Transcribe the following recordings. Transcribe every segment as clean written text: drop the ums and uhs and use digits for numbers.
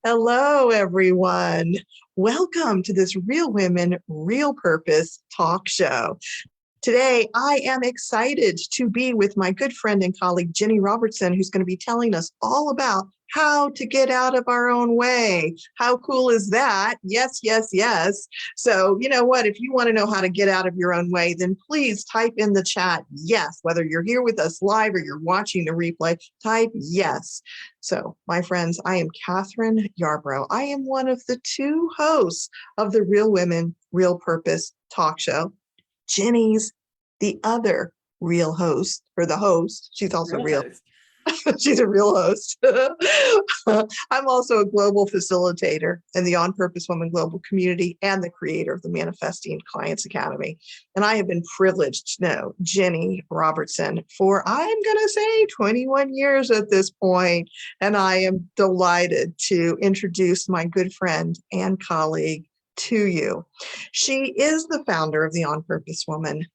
Hello, everyone. Welcome to this Real Women, Real Purpose talk show. Today, I am excited to be with my good friend and colleague, Ginny Robertson, who's going to be telling us all about how to get out of our own way. How cool is that? Yes, yes, yes. So you know what? If you want to know how to get out of your own way, then please type in the chat, yes. Whether you're here with us live or you're watching the replay, type yes. So my friends, I am Kathryn Yarborough. I am one of the two hosts of the Real Women, Real Purpose talk show. Ginny's the other real host, or the host. She's also real. She's a real host. I'm also a global facilitator in the On Purpose Woman Global community and the creator of the Manifesting Clients Academy. And I have been privileged to know Ginny Robertson for, I'm going to say, 21 years at this point. And I am delighted to introduce my good friend and colleague to you. She is the founder of the On Purpose Woman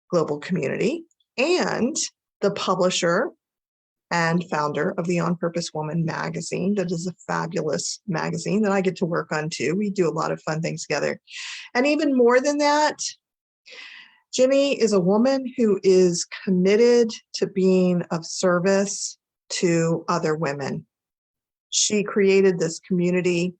Global community and the publisher and founder of the On Purpose Woman magazine. That is a fabulous magazine that I get to work on too. We do a lot of fun things together. And even more than that, Ginny is a woman who is committed to being of service to other women. She created this community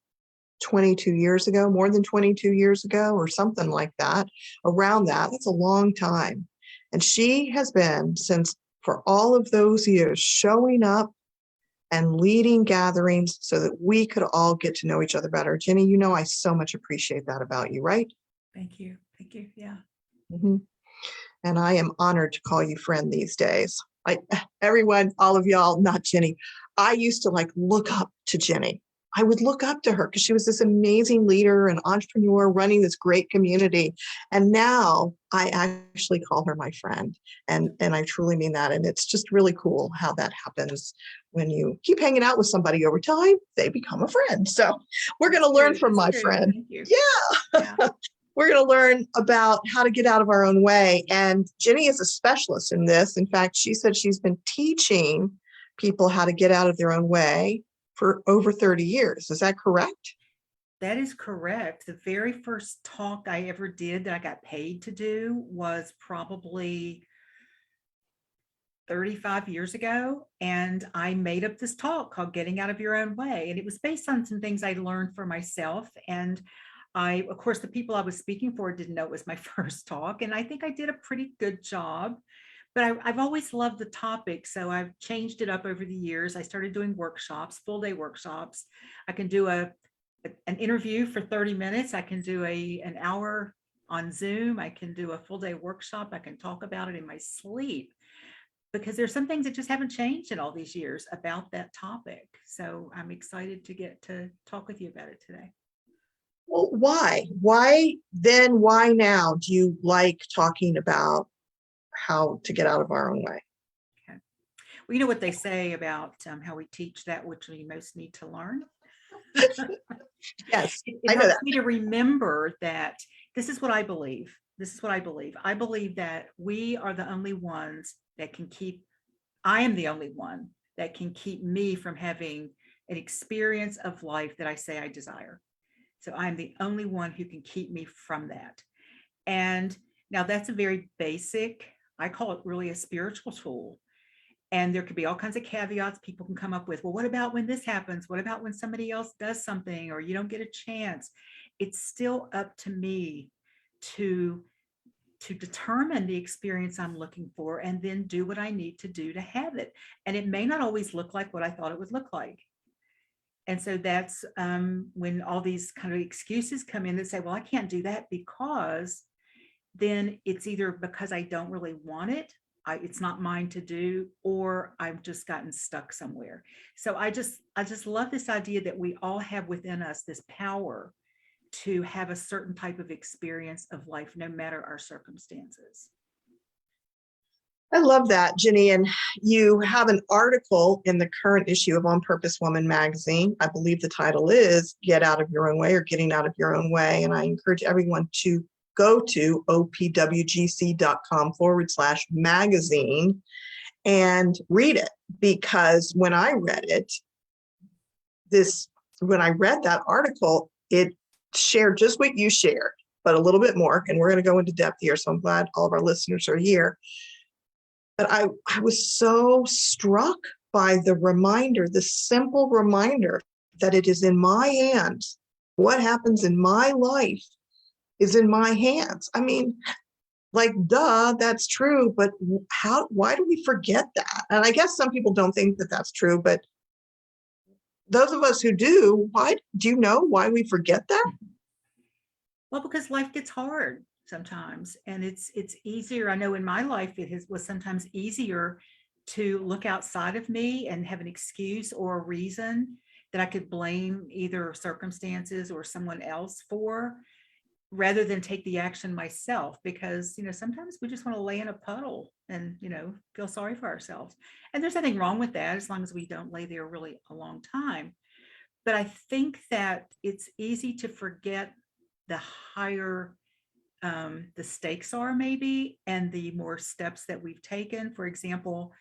22 years ago, more than 22 years ago, or something like that, around that. That's a long time. And she has been, since for all of those years, showing up and leading gatherings so that we could all get to know each other better. Ginny, you know, I so much appreciate that about you, right? Thank you. Thank you. Yeah. Mm-hmm. And I am honored to call you friend these days. Everyone, all of y'all, not Ginny. I used to look up to Ginny. I would look up to her because she was this amazing leader and entrepreneur running this great community. And now I actually call her my friend. And I truly mean that. And it's just really cool how that happens. When you keep hanging out with somebody over time, they become a friend. So we're going to learn from my friend. Thank you. Yeah. We're going to learn about how to get out of our own way. And Ginny is a specialist in this. In fact, she said she's been teaching people how to get out of their own way for over 30 years. Is that correct? That is correct. The very first talk I ever did that I got paid to do was probably 35 years ago. And I made up this talk called Getting Out of Your Own Way. And it was based on some things I learned for myself. And of course, the people I was speaking for didn't know it was my first talk. And I think I did a pretty good job. But I've always loved the topic, so I've changed it up over the years. I started doing workshops, full-day workshops. I can do an interview for 30 minutes. I can do an hour on Zoom. I can do a full-day workshop. I can talk about it in my sleep because there's some things that just haven't changed in all these years about that topic. So I'm excited to get to talk with you about it today. Well, why? Why now do you like talking about how to get out of our own way? Okay. Well, you know what they say about how we teach that which we most need to learn. Yes, it helps me to remember that this is what I believe. This is what I believe. I believe that we are the only ones that can I am the only one that can keep me from having an experience of life that I say I desire. So I'm the only one who can keep me from that. And now that's a very basic, I call it really a spiritual tool. And there could be all kinds of caveats people can come up with. Well, what about when this happens? What about when somebody else does something or you don't get a chance? It's still up to me to determine the experience I'm looking for and then do what I need to do to have it. And it may not always look like what I thought it would look like. And so that's when all these kind of excuses come in that say, well, I can't do that because then it's either because I don't really want it, it's not mine to do, or I've just gotten stuck somewhere. So I just love this idea that we all have within us this power to have a certain type of experience of life, no matter our circumstances. I love that, Ginny. And you have an article in the current issue of On Purpose Woman magazine. I believe the title is Get Out of Your Own Way or Getting Out of Your Own Way. And I encourage everyone to go to opwgc.com/magazine and read it, because when I read it, this when I read that article, it shared just what you shared, but a little bit more. And we're going to go into depth here. So I'm glad all of our listeners are here. But I was so struck by the reminder, the simple reminder that it is in my hands. What happens in my life is in my hands. I mean, like, duh, that's true. But why do we forget that? And I guess some people don't think that that's true, but those of us who do, why do you know why we forget that? Well, because life gets hard sometimes, and it's easier. I know in my life was sometimes easier to look outside of me and have an excuse or a reason that I could blame either circumstances or someone else for, rather than take the action myself, because sometimes we just want to lay in a puddle and feel sorry for ourselves, and there's nothing wrong with that as long as we don't lay there really a long time. But I think that it's easy to forget the higher the stakes are, maybe, and the more steps that we've taken. For example,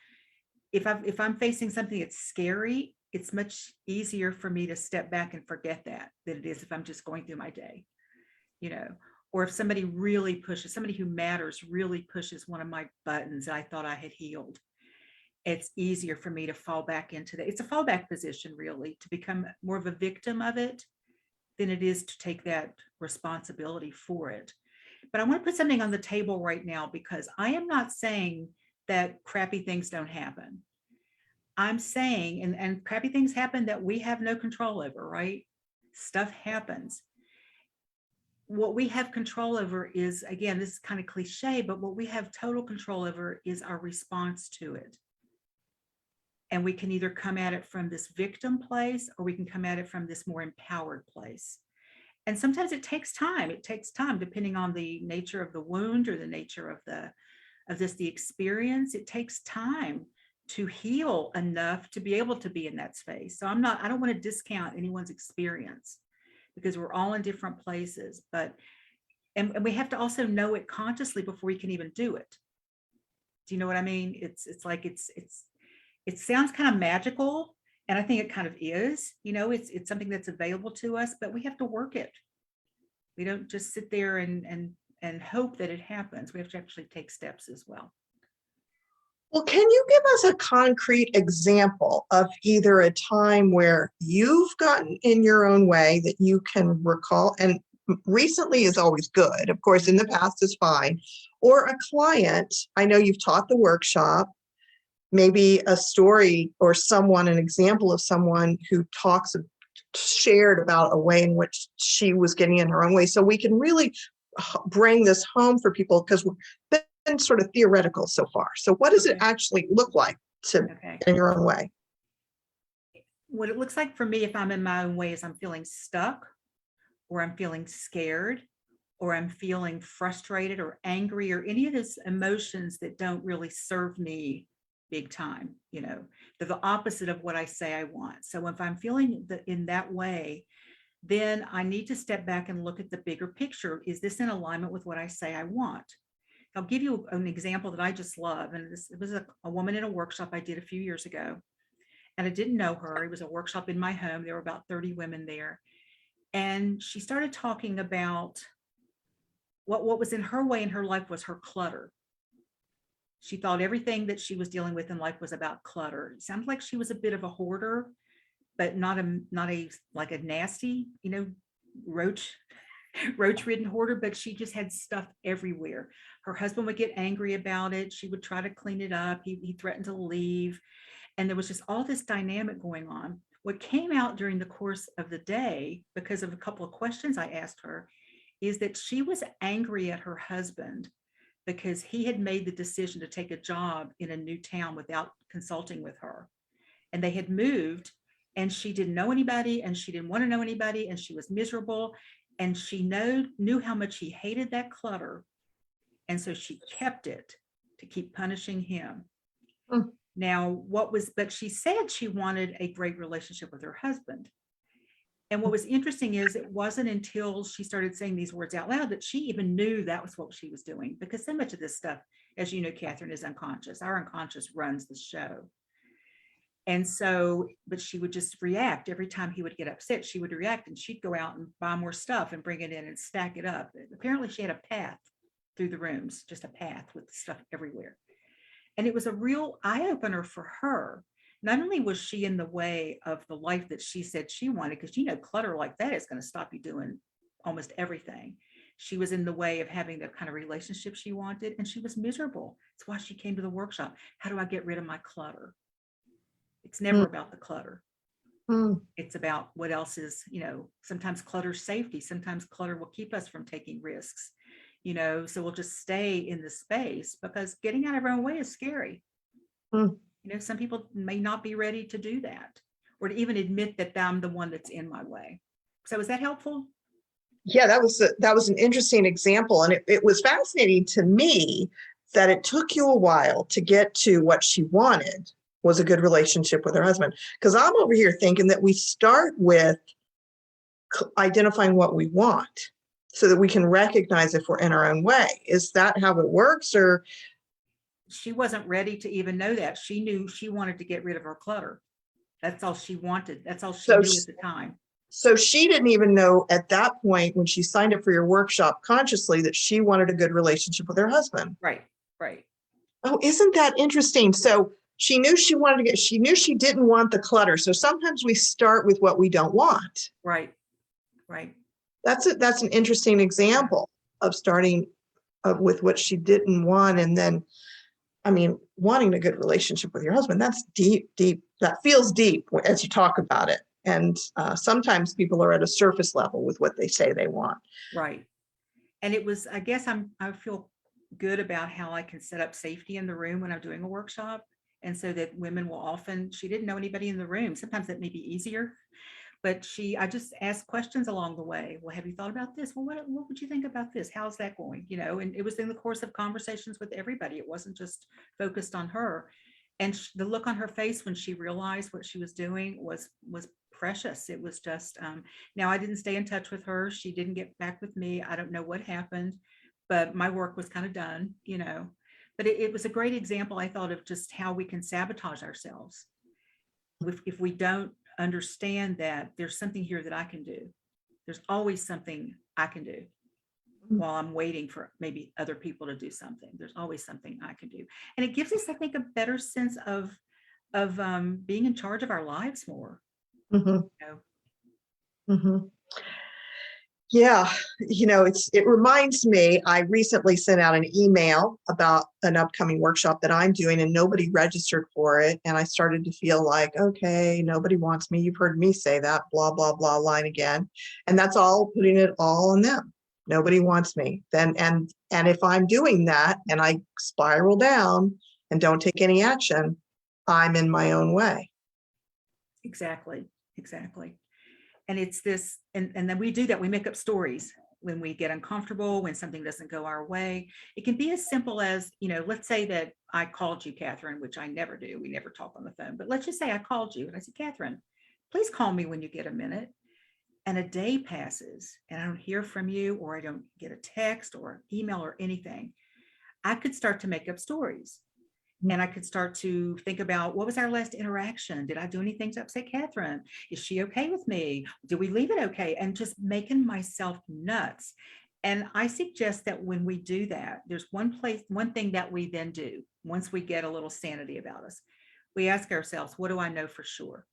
if I'm facing something that's scary, it's much easier for me to step back and forget that than it is if I'm just going through my day. Or if somebody who matters really pushes one of my buttons that I thought I had healed, it's easier for me to fall back into that. It's a fallback position, really, to become more of a victim of it than it is to take that responsibility for it. But I want to put something on the table right now, because I am not saying that crappy things don't happen. I'm saying, and crappy things happen that we have no control over, right? Stuff happens. What we have control over is, again, this is kind of cliche, but what we have total control over is our response to it. And we can either come at it from this victim place, or we can come at it from this more empowered place. And sometimes it takes time. It takes time, depending on the nature of the wound or the nature of the experience. It takes time to heal enough to be able to be in that space. So I don't want to discount anyone's experience, because we're all in different places, and we have to also know it consciously before we can even do it. Do you know what I mean? It sounds kind of magical, and I think it kind of is. It's something that's available to us, but we have to work it. We don't just sit there and hope that it happens. We have to actually take steps as well. Well, can you give us a concrete example of either a time where you've gotten in your own way that you can recall, and recently is always good, of course, in the past is fine, or a client? I know you've taught the workshop, maybe a story or an example of someone who shared about a way in which she was getting in her own way. So we can really bring this home for people, because we've been sort of theoretical so far. So what does it actually look like to in your own way? What it looks like for me, if I'm in my own way, is I'm feeling stuck, or I'm feeling scared, or I'm feeling frustrated or angry, or any of those emotions that don't really serve me big time. They're the opposite of what I say I want. So if I'm feeling in that way, then I need to step back and look at the bigger picture. Is this in alignment with what I say I want? I'll give you an example that I just love. And it was a woman in a workshop I did a few years ago, and I didn't know her. It was a workshop in my home. There were about 30 women there. And she started talking about what was in her way in her life was her clutter. She thought everything that she was dealing with in life was about clutter. It sounds like she was a bit of a hoarder, but not a like a nasty, roach-ridden hoarder, but she just had stuff everywhere. Her husband would get angry about it. She would try to clean it up. He threatened to leave. And there was just all this dynamic going on. What came out during the course of the day, because of a couple of questions I asked her, is that she was angry at her husband because he had made the decision to take a job in a new town without consulting with her. And they had moved, and she didn't know anybody, and she didn't want to know anybody, and she was miserable. And she knew how much he hated that clutter. And so she kept it to keep punishing him. Now, but she said she wanted a great relationship with her husband. And what was interesting is it wasn't until she started saying these words out loud that she even knew that was what she was doing, because so much of this stuff, as you know, Kathryn, is unconscious. Our unconscious runs the show. And so, but she would just react every time he would get upset. She would react, and she'd go out and buy more stuff and bring it in and stack it up. Apparently she had a path through the rooms, just a path with stuff everywhere. And it was a real eye opener for her. Not only was she in the way of the life that she said she wanted, because clutter like that is going to stop you doing almost everything. She was in the way of having the kind of relationship she wanted, and she was miserable. That's why she came to the workshop. How do I get rid of my clutter? It's never about the clutter. It's about what else is, sometimes clutter's safety. Sometimes clutter will keep us from taking risks, so we'll just stay in the space because getting out of our own way is scary. Some people may not be ready to do that or to even admit that I'm the one that's in my way. So is that helpful? Yeah, that was an interesting example. And it was fascinating to me that it took you a while to get to what she wanted was a good relationship with her husband. Because I'm over here thinking that we start with identifying what we want so that we can recognize if we're in our own way. Is that how it works? Or she wasn't ready to even know that. She knew she wanted to get rid of her clutter. That's all she wanted. That's all she knew at the time. So she didn't even know at that point when she signed up for your workshop consciously that she wanted a good relationship with her husband. Right. Oh, isn't that interesting? So she knew she knew she didn't want the clutter. So sometimes we start with what we don't want. Right. That's an interesting example of starting with what she didn't want. And then, wanting a good relationship with your husband, that's deep, that feels deep as you talk about it. And sometimes people are at a surface level with what they say they want. Right. And it was, I guess I feel good about how I can set up safety in the room when I'm doing a workshop. And so that women will often, she didn't know anybody in the room. Sometimes that may be easier, but I just asked questions along the way. Well, have you thought about this? Well, what would you think about this? How's that going? And it was in the course of conversations with everybody. It wasn't just focused on her. And the look on her face when she realized what she was doing was precious. It was just, now I didn't stay in touch with her. She didn't get back with me. I don't know what happened, but my work was kind of done, but it was a great example, I thought, of just how we can sabotage ourselves if we don't understand that there's something here that I can do. There's always something I can do while I'm waiting for maybe other people to do something. There's always something I can do. And it gives us, I think, a better sense of being in charge of our lives more. Yeah, it reminds me, I recently sent out an email about an upcoming workshop that I'm doing and nobody registered for it. And I started to feel like, okay, nobody wants me. You've heard me say that blah, blah, blah line again. And that's all putting it all on them. Nobody wants me. And if I'm doing that and I spiral down and don't take any action, I'm in my own way. Exactly. And it's this, and then we do that. We make up stories when we get uncomfortable, when something doesn't go our way. It can be as simple as, let's say that I called you, Kathryn, which I never do. We never talk on the phone, but let's just say I called you and I said, Kathryn, please call me when you get a minute. And a day passes and I don't hear from you, or I don't get a text or email or anything. I could start to make up stories. And I could start to think about, what was our last interaction? Did I do anything to upset Kathryn? Is she okay with me? Did we leave it okay? And just making myself nuts. And I suggest that when we do that, there's one thing that we then do once we get a little sanity about us. We ask ourselves, what do I know for sure?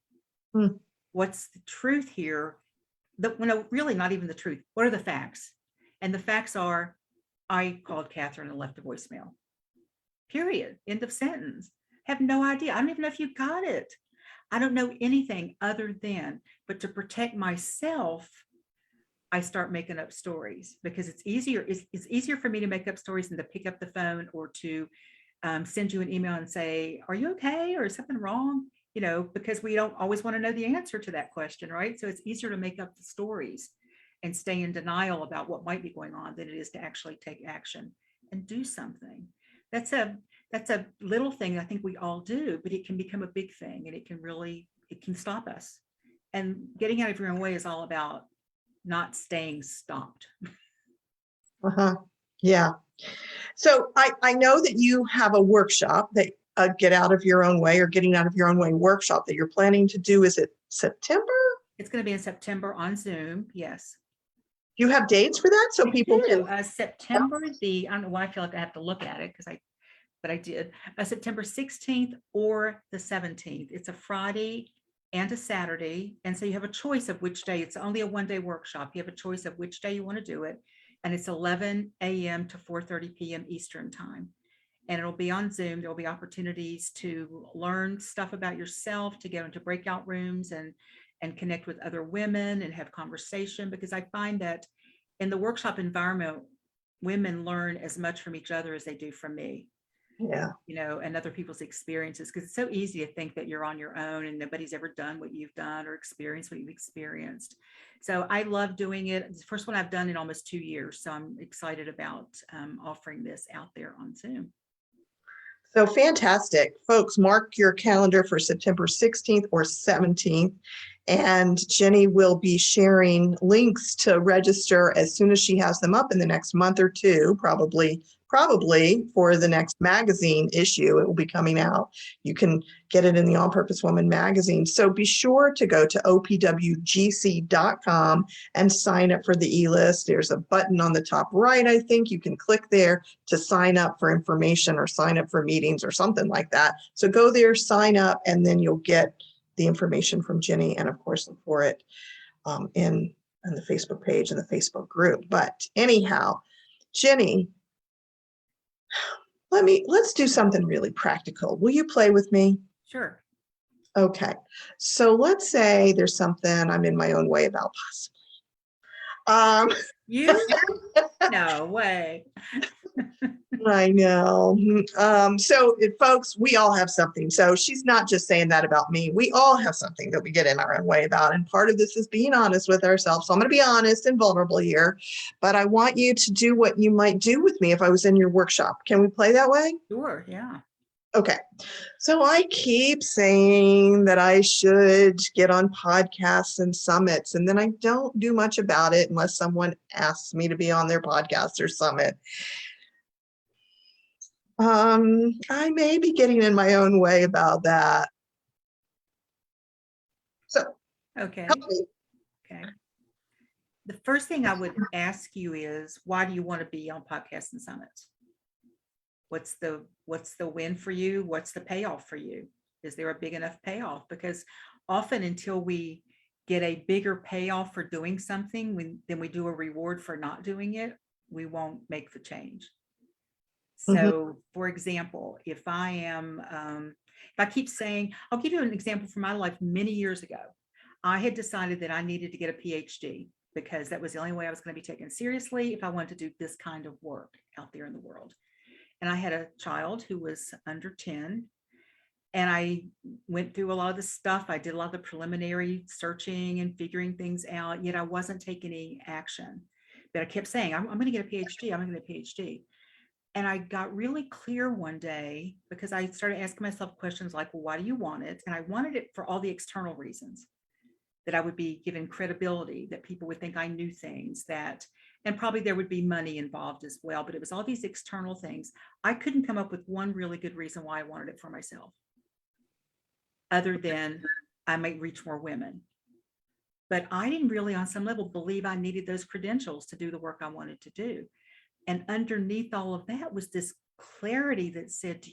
What's the truth here? Really not even the truth. What are the facts? And the facts are, I called Kathryn and left a voicemail. Period. End of sentence. Have no idea. I don't even know if you got it. I don't know anything other than, but to protect myself, I start making up stories because it's easier. It's easier for me to make up stories than to pick up the phone or to send you an email and say, are you okay? Or is something wrong? Because we don't always want to know the answer to that question, right? So it's easier to make up the stories and stay in denial about what might be going on than it is to actually take action and do something. That's a little thing I think we all do, but it can become a big thing, and it can stop us. And getting out of your own way is all about not staying stopped. Yeah. So I know that you have a workshop that a get out of your own way or getting out of your own way workshop that you're planning to do. Is it September? It's going to be in September on Zoom. Yes. Do you have dates for that so people can? September I don't know why I feel like I have to look at it but I did. September 16th or the 17th. It's a Friday and a Saturday. And so you have a choice of which day. It's only a one-day workshop. You have a choice of which day you want to do it. And it's 11 a.m. to 4:30 p.m. Eastern time. And it'll be on Zoom. There'll be opportunities to learn stuff about yourself, to go into breakout rooms and connect with other women and have conversation, because I find that in the workshop environment, women learn as much from each other as they do from me. Yeah. And other people's experiences, because it's so easy to think that you're on your own and nobody's ever done what you've done or experienced what you've experienced. So I love doing it. It's the first one I've done in almost 2 years. So I'm excited about offering this out there on Zoom. So fantastic. Folks, mark your calendar for September 16th or 17th. And Ginny will be sharing links to register as soon as she has them up in the next month or two, probably for the next magazine issue. It will be coming out. You can get it in the All Purpose Woman magazine. So be sure to go to opwgc.com and sign up for the e-list. There's a button on the top right, I think. You can click there to sign up for information or sign up for meetings or something like that. So go there, sign up, and then you'll get the information from Ginny, and of course look for it in the Facebook page and the Facebook group. But anyhow, Ginny, let's do something really practical. Will you play with me? Sure. Okay. So let's say there's something I'm in my own way about possibly. You? No way. I know. So folks, we all have something. So she's not just saying that about me. We all have something that we get in our own way about. And part of this is being honest with ourselves. So I'm going to be honest and vulnerable here, but I want you to do what you might do with me if I was in your workshop. Can we play that way? Sure. Yeah. Okay. So I keep saying that I should get on podcasts and summits, and then I don't do much about it unless someone asks me to be on their podcast or summit. I may be getting in my own way about that. So, Okay. help me. Okay. The first thing I would ask you is, why do you want to be on podcasts and summits? What's the win for you? What's the payoff for you? Is there a big enough payoff? Because often until we get a bigger payoff for doing something, then we do a reward for not doing it, we won't make the change. So for example, if I keep saying, I'll give you an example from my life. Many years ago, I had decided that I needed to get a PhD because that was the only way I was going to be taken seriously if I wanted to do this kind of work out there in the world. And I had a child who was under 10, and I went through a lot of the stuff. I did a lot of the preliminary searching and figuring things out, yet I wasn't taking any action. But I kept saying, I'm going to get a PhD. I'm going to get a PhD. And I got really clear one day because I started asking myself questions like, well, why do you want it? And I wanted it for all the external reasons, that I would be given credibility, that people would think I knew things, and probably there would be money involved as well. But it was all these external things. I couldn't come up with one really good reason why I wanted it for myself, other than I might reach more women. But I didn't really, on some level, believe I needed those credentials to do the work I wanted to do. And underneath all of that was this clarity that said,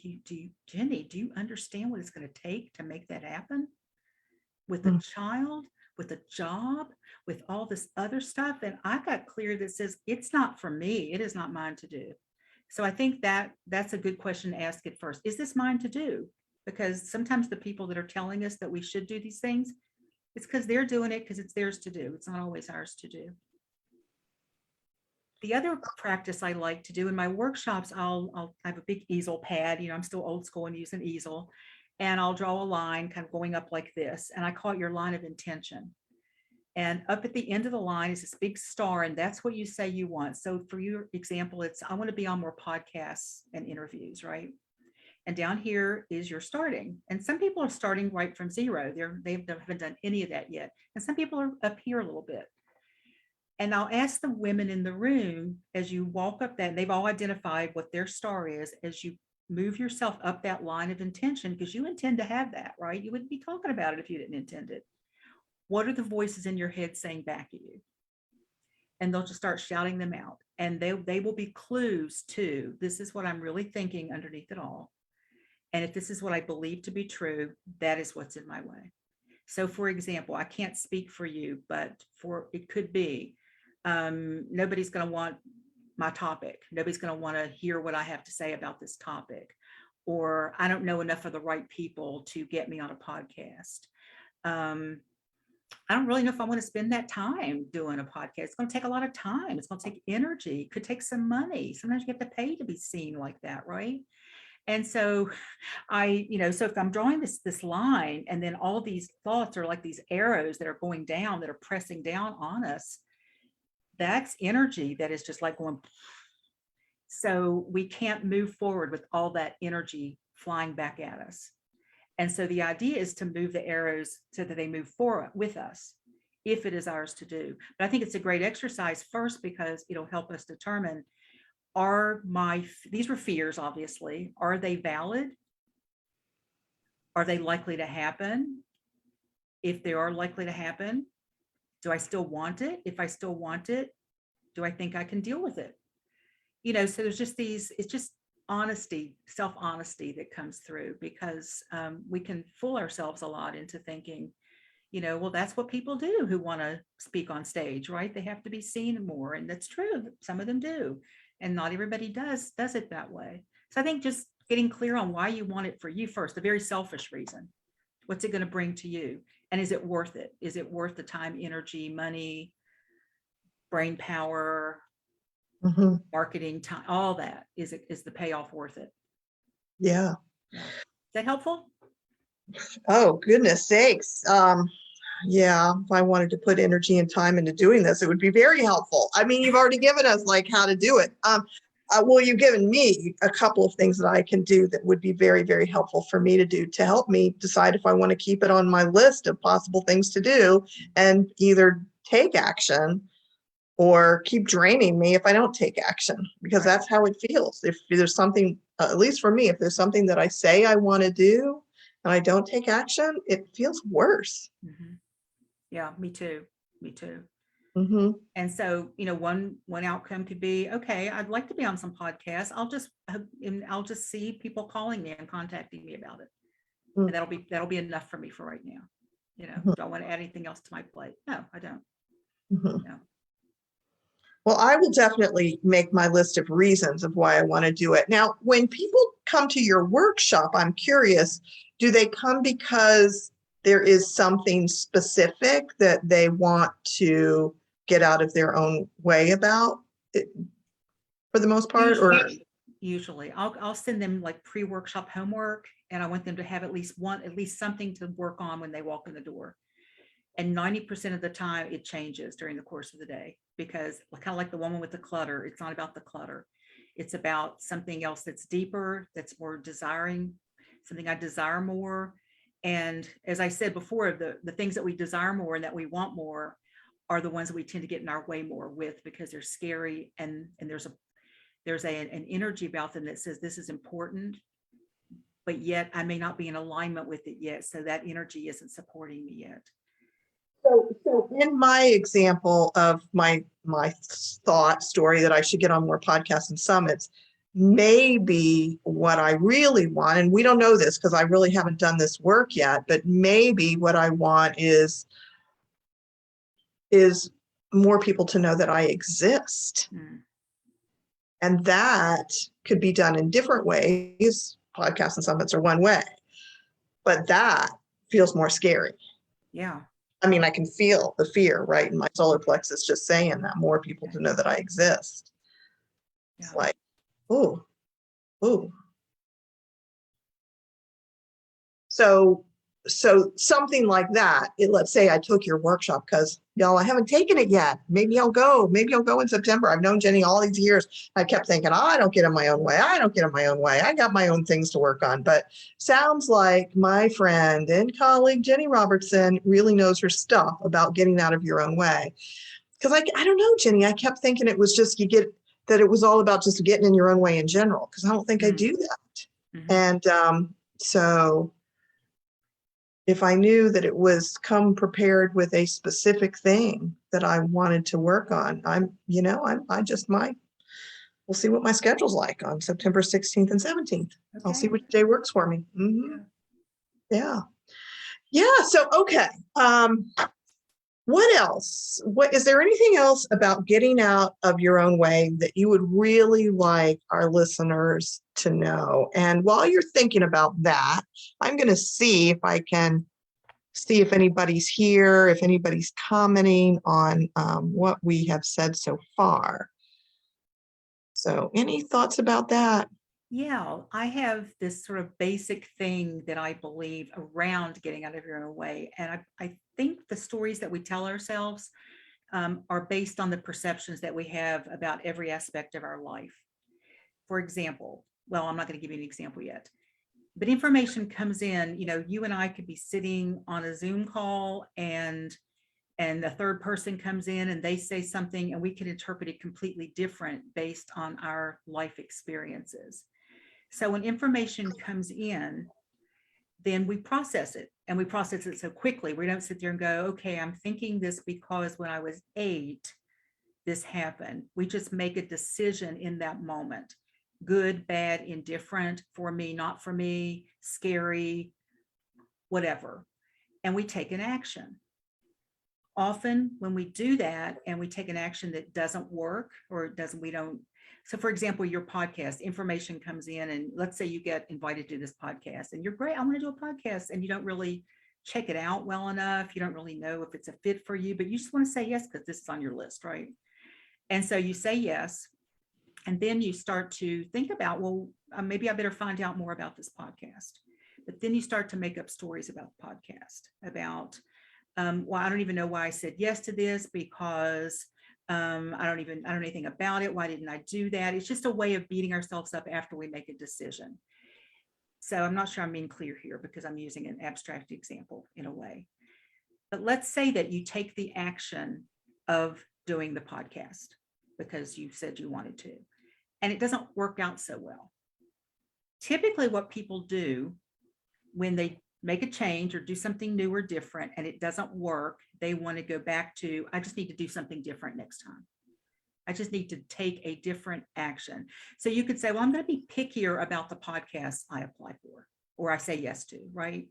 Ginny, do you understand what it's going to take to make that happen? With a child, with a job, with all this other stuff. And I got clear that says, it's not for me. It is not mine to do. So I think that's a good question to ask at first. Is this mine to do? Because sometimes the people that are telling us that we should do these things, it's because they're doing it because it's theirs to do. It's not always ours to do. The other practice I like to do in my workshops, I'll have a big easel pad. I'm still old school and use an easel, and I'll draw a line kind of going up like this, and I call it your line of intention. And up at the end of the line is this big star, and that's what you say you want. So for your example, it's, I want to be on more podcasts and interviews, right? And down here is your starting. And some people are starting right from zero. They haven't done any of that yet. And some people are up here a little bit. And I'll ask the women in the room as you walk up that, and they've all identified what their star is. As you move yourself up that line of intention, because you intend to have that, right? You wouldn't be talking about it if you didn't intend it. What are the voices in your head saying back at you? And they'll just start shouting them out. And they will be clues to, this is what I'm really thinking underneath it all. And if this is what I believe to be true, that is what's in my way. So for example, I can't speak for you, but it could be, nobody's going to want my topic. Nobody's going to want to hear what I have to say about this topic. Or I don't know enough of the right people to get me on a podcast. I don't really know if I want to spend that time doing a podcast. It's going to take a lot of time. It's going to take energy. It could take some money. Sometimes you have to pay to be seen like that, right? And so so if I'm drawing this line, and then all these thoughts are like these arrows that are going down, that are pressing down on us, that's energy that is just like going. So we can't move forward with all that energy flying back at us. And so the idea is to move the arrows so that they move forward with us, if it is ours to do. But I think it's a great exercise first, because it'll help us determine, these were fears, obviously, are they valid? Are they likely to happen? If they are likely to happen, do I still want it? If I still want it, do I think I can deal with it? So there's just it's just honesty, self-honesty that comes through, because we can fool ourselves a lot into thinking, well, that's what people do who want to speak on stage, right? They have to be seen more. And that's true. Some of them do. And not everybody does it that way. So I think just getting clear on why you want it for you first, the very selfish reason. What's it going to bring to you? And is it worth it? Is it worth the time, energy, money, brain power, marketing time, all that? Is the payoff worth it? Yeah. Is that helpful? Oh, goodness sakes. Yeah, if I wanted to put energy and time into doing this, it would be very helpful. I mean, you've already given us like how to do it. Well, you've given me a couple of things that I can do that would be very, very helpful for me to do to help me decide if I want to keep it on my list of possible things to do and either take action or keep draining me if I don't take action, because that's how it feels. If there's something, at least for me, if there's something that I say I want to do and I don't take action, it feels worse. Mm-hmm. Yeah, me too. Mm-hmm. And so, one outcome could be, okay, I'd like to be on some podcasts. I'll just see people calling me and contacting me about it. And that'll be enough for me for right now. Do I want to add anything else to my plate? No, I don't. No. Well, I will definitely make my list of reasons of why I want to do it. Now, when people come to your workshop, I'm curious, do they come because there is something specific that they want to get out of their own way about it, for the most part? Usually I'll send them like pre-workshop homework, and I want them to have at least something to work on when they walk in the door. And 90% of the time it changes during the course of the day, because kind of like the woman with the clutter, it's not about the clutter. It's about something else that's deeper, that's more desiring, something I desire more. And as I said before, the things that we desire more and that we want more are the ones that we tend to get in our way more with, because they're scary, and there's an energy about them that says this is important, but yet I may not be in alignment with it yet. So that energy isn't supporting me yet. So in my example of my thought story that I should get on more podcasts and summits, maybe what I really want, and we don't know this because I really haven't done this work yet, but maybe what I want is more people to know that I exist. And that could be done in different ways. Podcasts and summits are one way, but that feels more scary. Yeah. I mean, I can feel the fear right in my solar plexus just saying that, more people to know that I exist. Yeah. It's like, ooh. So something like that, let's say I took your workshop, because y'all, I haven't taken it yet. Maybe I'll go in September. I've known Ginny all these years. I kept thinking, I don't get in my own way. I got my own things to work on. But sounds like my friend and colleague, Ginny Robertson, really knows her stuff about getting out of your own way. Because I don't know, Ginny, I kept thinking it was just that it was all about just getting in your own way in general, because I don't think I do that. Mhm. And so if I knew that it was come prepared with a specific thing that I wanted to work on, I just might. We'll see what my schedule's like on September 16th and 17th. I'll see Okay. which day works for me. Yeah. Yeah. Yeah. So, okay. What else? Is there anything else about getting out of your own way that you would really like our listeners to know? And while you're thinking about that, I'm going to see if anybody's here, if anybody's commenting on what we have said so far. So any thoughts about that? Yeah, I have this sort of basic thing that I believe around getting out of your own way. And I think the stories that we tell ourselves are based on the perceptions that we have about every aspect of our life. For example, well, I'm not going to give you an example yet, but information comes in, you and I could be sitting on a Zoom call and the third person comes in and they say something and we can interpret it completely different based on our life experiences. So when information comes in, then we process it, and we process it so quickly. We don't sit there and go, okay, I'm thinking this because when I was 8, this happened. We just make a decision in that moment. Good, bad, indifferent, for me, not for me, scary, whatever. And we take an action. Often when we do that and we take an action that doesn't work or we don't. So for example, your podcast information comes in and let's say you get invited to this podcast and you're great. I want to do a podcast, and you don't really check it out well enough. You don't really know if it's a fit for you, but you just want to say yes because this is on your list, right? And so you say yes. And then you start to think about, well, maybe I better find out more about this podcast. But then you start to make up stories about the podcast, about, well, I don't even know why I said yes to this because I don't know anything about it. Why didn't I do that? It's just a way of beating ourselves up after we make a decision. So I'm not sure I'm being clear here because I'm using an abstract example in a way. But let's say that you take the action of doing the podcast because you said you wanted to, and it doesn't work out so well. Typically, what people do when they make a change or do something new or different and it doesn't work, they want to go back to, I just need to do something different next time. I just need to take a different action. So you could say, well, I'm going to be pickier about the podcasts I apply for or I say yes to, right?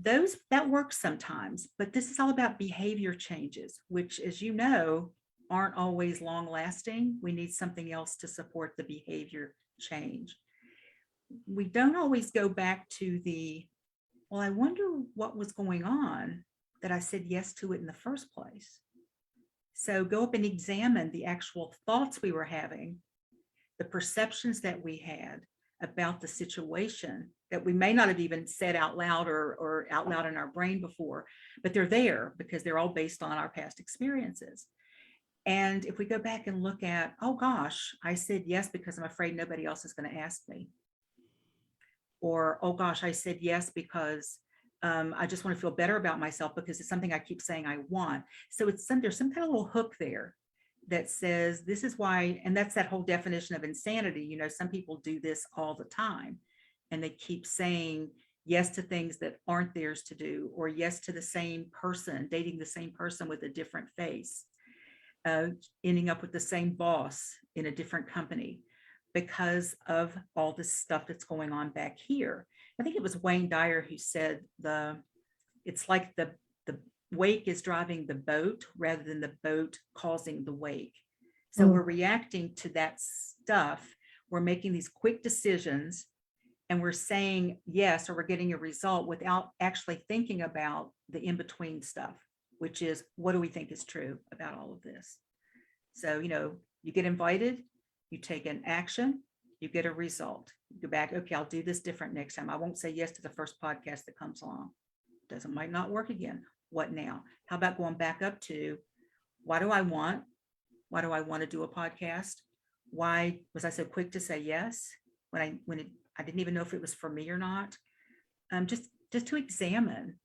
That works sometimes, but this is all about behavior changes, which, as you know, aren't always long lasting. We need something else to support the behavior change. We don't always go back to well, I wonder what was going on that I said yes to it in the first place. So go up and examine the actual thoughts we were having, the perceptions that we had about the situation that we may not have even said out loud or out loud in our brain before, but they're there because they're all based on our past experiences. And if we go back and look at, oh gosh, I said yes because I'm afraid nobody else is going to ask me. Or, oh gosh, I said yes because I just want to feel better about myself because it's something I keep saying I want. So there's some kind of little hook there that says this is why, and that's that whole definition of insanity. Some people do this all the time and they keep saying yes to things that aren't theirs to do, or yes to the same person, dating the same person with a different face, ending up with the same boss in a different company because of all this stuff that's going on back here. I think it was Wayne Dyer who said it's like the wake is driving the boat rather than the boat causing the wake. So we're reacting to that stuff. We're making these quick decisions and we're saying yes, or we're getting a result without actually thinking about the in-between stuff, which is, what do we think is true about all of this? So, you get invited, you take an action, you get a result. You go back, okay, I'll do this different next time. I won't say yes to the first podcast that comes along. Might not work again. What now? How about going back up to, why do I want to do a podcast? Why was I so quick to say yes when I didn't even know if it was for me or not? Just to examine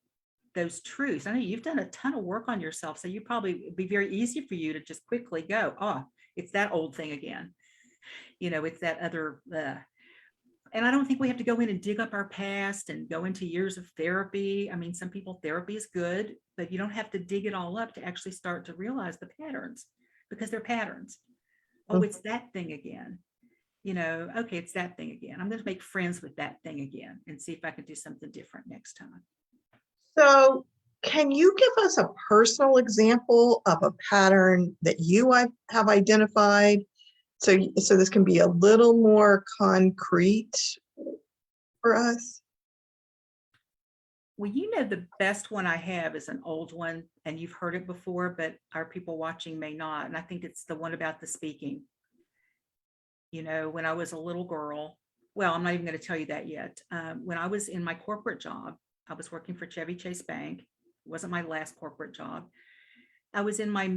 those truths. I know you've done a ton of work on yourself, so it'd be very easy for you to just quickly go, oh, it's that old thing again. It's that other, And I don't think we have to go in and dig up our past and go into years of therapy. I mean, some people, therapy is good, but you don't have to dig it all up to actually start to realize the patterns, because they're patterns. Oh, it's that thing again. Okay, it's that thing again. I'm going to make friends with that thing again and see if I can do something different next time. So, can you give us a personal example of a pattern that you have identified? So this can be a little more concrete for us. Well, the best one I have is an old one, and you've heard it before, but our people watching may not. And I think it's the one about the speaking. When I was a little girl, well, I'm not even going to tell you that yet. When I was in my corporate job, I was working for Chevy Chase Bank. It wasn't my last corporate job. I was in my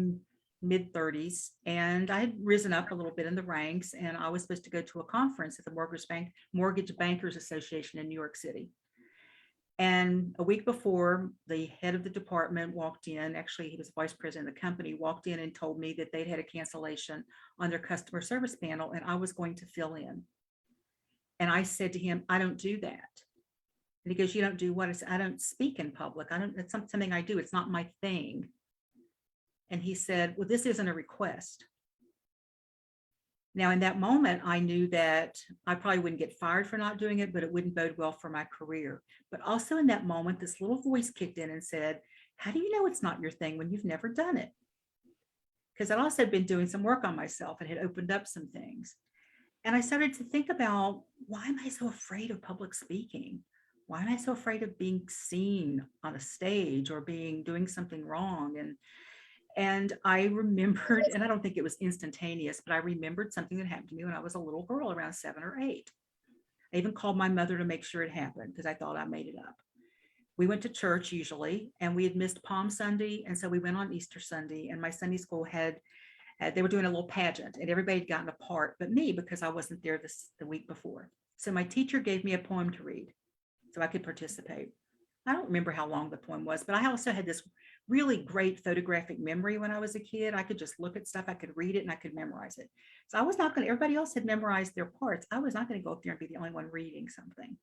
mid 30s, and I had risen up a little bit in the ranks, and I was supposed to go to a conference at the Mortgage Bankers Association in New York City. And a week before, the head of the department walked in. Actually, he was vice president of the company, walked in and told me that they'd had a cancellation on their customer service panel, and I was going to fill in. And I said to him, I don't do that. And he goes, you don't do what? I said, I don't speak in public. It's not something I do. It's not my thing. And he said, well, this isn't a request. Now, in that moment, I knew that I probably wouldn't get fired for not doing it, but it wouldn't bode well for my career. But also in that moment, this little voice kicked in and said, how do you know it's not your thing when you've never done it? Because I'd also been doing some work on myself and had opened up some things. And I started to think about, why am I so afraid of public speaking? Why am I so afraid of being seen on a stage or doing something wrong? And I remembered, and I don't think it was instantaneous, but I remembered something that happened to me when I was a little girl, around 7 or 8. I even called my mother to make sure it happened, because I thought I made it up. We went to church usually, and we had missed Palm Sunday. And so we went on Easter Sunday, and my Sunday school they were doing a little pageant, and everybody had gotten a part but me, because I wasn't there the week before. So my teacher gave me a poem to read so I could participate. I don't remember how long the poem was, but I also had this really great photographic memory when I was a kid. I could just look at stuff, I could read it, and I could memorize it. So I was not going to, everybody else had memorized their parts. I was not going to go up there and be the only one reading something.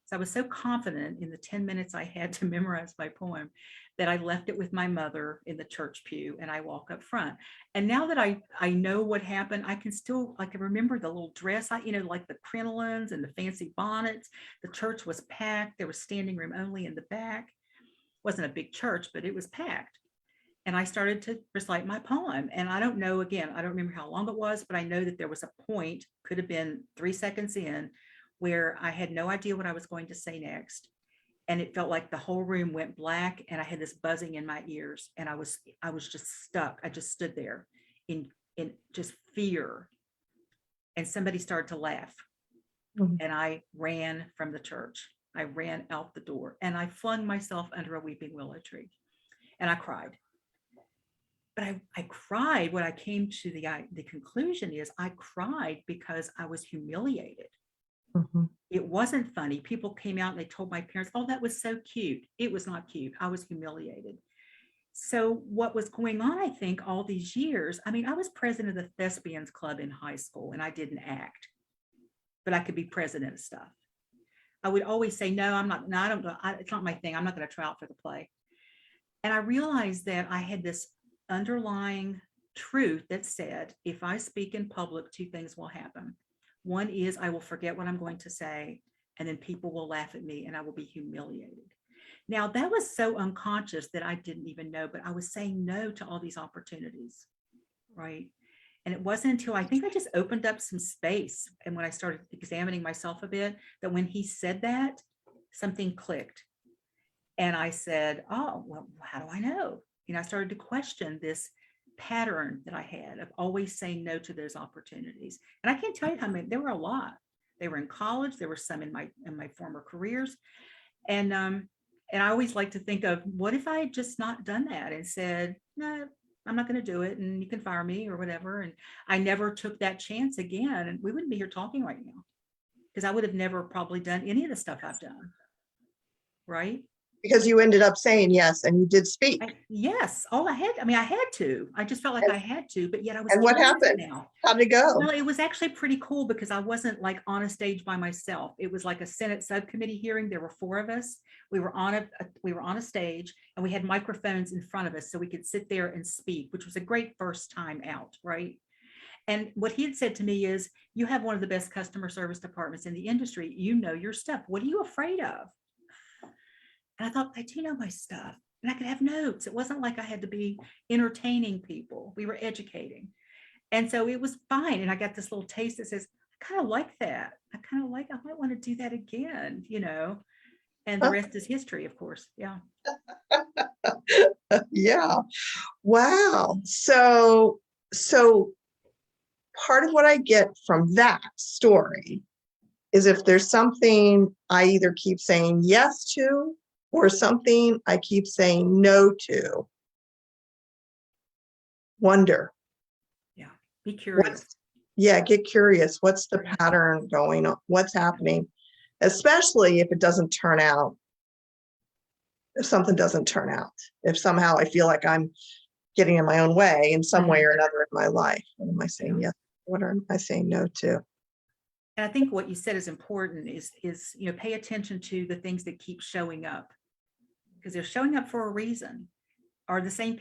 So I was so confident in the 10 minutes I had to memorize my poem that I left it with my mother in the church pew, and I walk up front. And now that I know what happened, I can remember the little dress, like the crinolines and the fancy bonnets. The church was packed. There was standing room only in the back. It wasn't a big church, but it was packed. And I started to recite my poem. And I don't know, again, I don't remember how long it was, but I know that there was a point, could have been 3 seconds in, where I had no idea what I was going to say next. And it felt like the whole room went black, and I had this buzzing in my ears, and I was just stuck. I just stood there in just fear. And somebody started to laugh. Mm-hmm. And I ran from the church. I ran out the door, and I flung myself under a weeping willow tree, and I cried. But I cried. What I came to the conclusion is, I cried because I was humiliated. Mm-hmm. It wasn't funny. People came out and they told my parents, oh, that was so cute. It was not cute. I was humiliated. So what was going on, I think, all these years, I was president of the Thespians Club in high school, and I didn't act, but I could be president of stuff. I would always say, no, I'm not, no, I don't, it's not my thing. I'm not going to try out for the play. And I realized that I had this underlying truth that said, if I speak in public, 2 things will happen. One is I will forget what I'm going to say, and then people will laugh at me, and I will be humiliated. Now, that was so unconscious that I didn't even know, but I was saying no to all these opportunities, right? And it wasn't until I think I just opened up some space, and when I started examining myself a bit, that when he said that, something clicked. And I said, oh, well, how do I know? I started to question this pattern that I had of always saying no to those opportunities. And I can't tell you how many, there were a lot. They were in college. There were some in my former careers. And I always like to think of, what if I had just not done that and said, no, I'm not going to do it, and you can fire me or whatever. And I never took that chance again. And we wouldn't be here talking right now, because I would have never probably done any of the stuff I've done. Right? Because you ended up saying yes, and you did speak. Yes, all I had, I had to. I just felt like I had to, but yet I was And what curious happened? now. How did it go? Well, it was actually pretty cool because I wasn't like on a stage by myself. It was like a Senate subcommittee hearing. There were 4 of us. We were on a stage, and we had microphones in front of us so we could sit there and speak, which was a great first time out, right? And what he had said to me is, you have one of the best customer service departments in the industry. You know your stuff. What are you afraid of? And I thought, I do know my stuff, and I could have notes. It wasn't like I had to be entertaining people. We were educating. And so it was fine. And I got this little taste that says, I kind of like that. I might want to do that again, and the rest is history, of course. Yeah. Yeah. Wow. So part of what I get from that story is, if there's something I either keep saying yes to or something I keep saying no to, wonder. Yeah. Be curious. Get curious. What's the pattern going on? What's happening? Especially if it doesn't turn out, if something doesn't turn out, if somehow I feel like I'm getting in my own way in some way or another in my life. What am I saying yes? What am I saying no to? And I think what you said is important is, pay attention to the things that keep showing up, because they're showing up for a reason. Are the same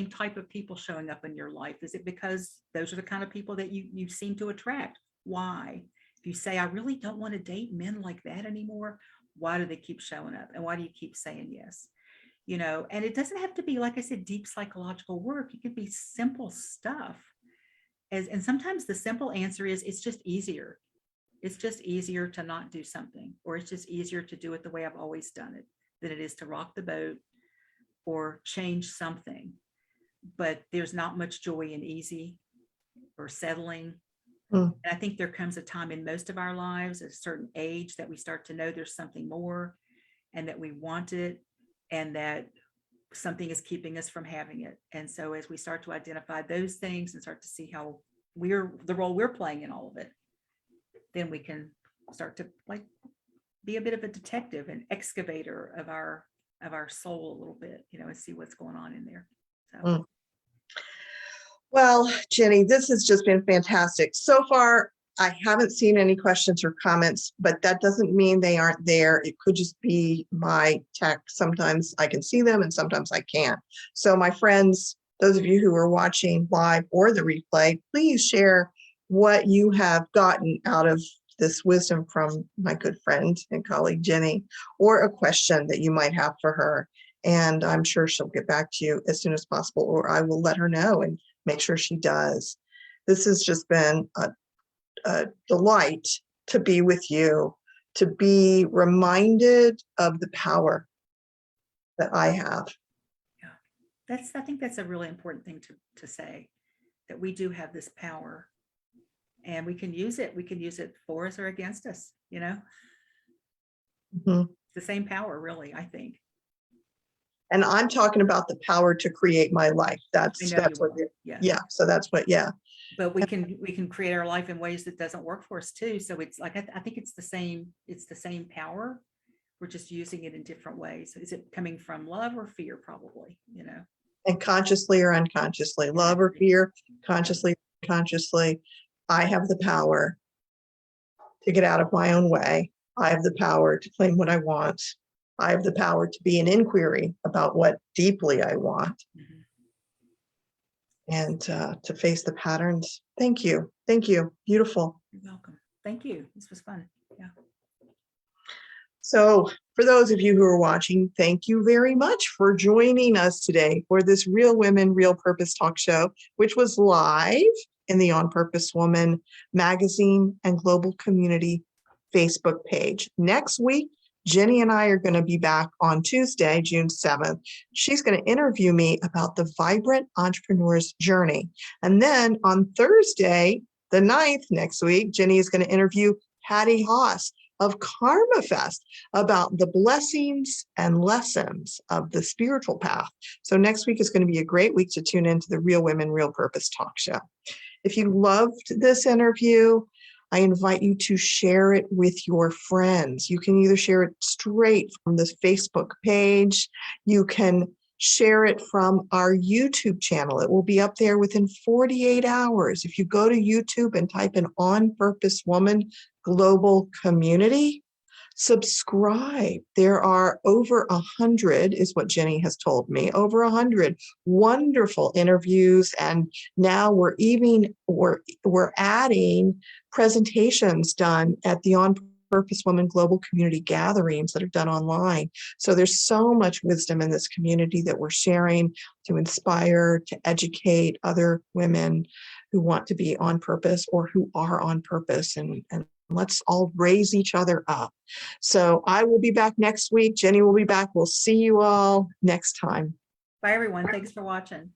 type of people showing up in your life? Is it because those are the kind of people that you seem to attract? Why? If you say, I really don't want to date men like that anymore, why do they keep showing up? And why do you keep saying yes? And it doesn't have to be, like I said, deep psychological work. It could be simple stuff. And sometimes the simple answer is, it's just easier. It's just easier to not do something, or it's just easier to do it the way I've always done it than it is to rock the boat or change something. But there's not much joy in easy or settling. And I think there comes a time in most of our lives at a certain age that we start to know there's something more, and that we want it, and that something is keeping us from having it. And so as we start to identify those things and start to see how the role we're playing in all of it, then we can start to be a bit of a detective and excavator of our soul a little bit, and see what's going on in there. So. Well, Ginny, this has just been fantastic. So far, I haven't seen any questions or comments, but that doesn't mean they aren't there. It could just be my tech. Sometimes I can see them and sometimes I can't. So my friends, those of you who are watching live or the replay, please share what you have gotten out of this wisdom from my good friend and colleague, Ginny, or a question that you might have for her. And I'm sure she'll get back to you as soon as possible, or I will let her know and make sure she does. This has just been a delight to be with you, to be reminded of the power that I have. Yeah, I think that's a really important thing to say, that we do have this power, and we can use it. We can use it for us or against us. It's the same power, really, I think. And I'm talking about the power to create my life. That's what. Yeah. So that's what. Yeah. But we can create our life in ways that doesn't work for us too. So it's like, I think it's the same power. We're just using it in different ways. Is it coming from love or fear? Probably, And consciously or unconsciously, love or fear, consciously, unconsciously, I have the power to get out of my own way. I have the power to claim what I want. I have the power to be an inquiry about what deeply I want. And to face the patterns. Thank you. Thank you. Beautiful. You're welcome. Thank you. This was fun. Yeah. So for those of you who are watching, thank you very much for joining us today for this Real Women, Real Purpose talk show, which was live in the On Purpose Woman magazine and global community Facebook page. Next week, Ginny and I are going to be back on Tuesday, June 7th. She's going to interview me about the vibrant entrepreneur's journey. And then on Thursday, the 9th next week, Ginny is going to interview Patty Haas of Karma Fest about the blessings and lessons of the spiritual path. So next week is going to be a great week to tune into the Real Women, Real Purpose talk show. If you loved this interview, I invite you to share it with your friends. You can either share it straight from the Facebook page. You can share it from our YouTube channel. It will be up there within 48 hours. If you go to YouTube and type in On Purpose Woman Global Community, subscribe. There are over 100, is what Ginny has told me, over 100 wonderful interviews. And now we're adding presentations done at the On Purpose Woman Global Community gatherings that are done online. So there's so much wisdom in this community that we're sharing to inspire, to educate other women who want to be on purpose or who are on purpose, and let's all raise each other up. So I will be back next week. Ginny will be back. We'll see you all next time. Bye, everyone. Thanks for watching.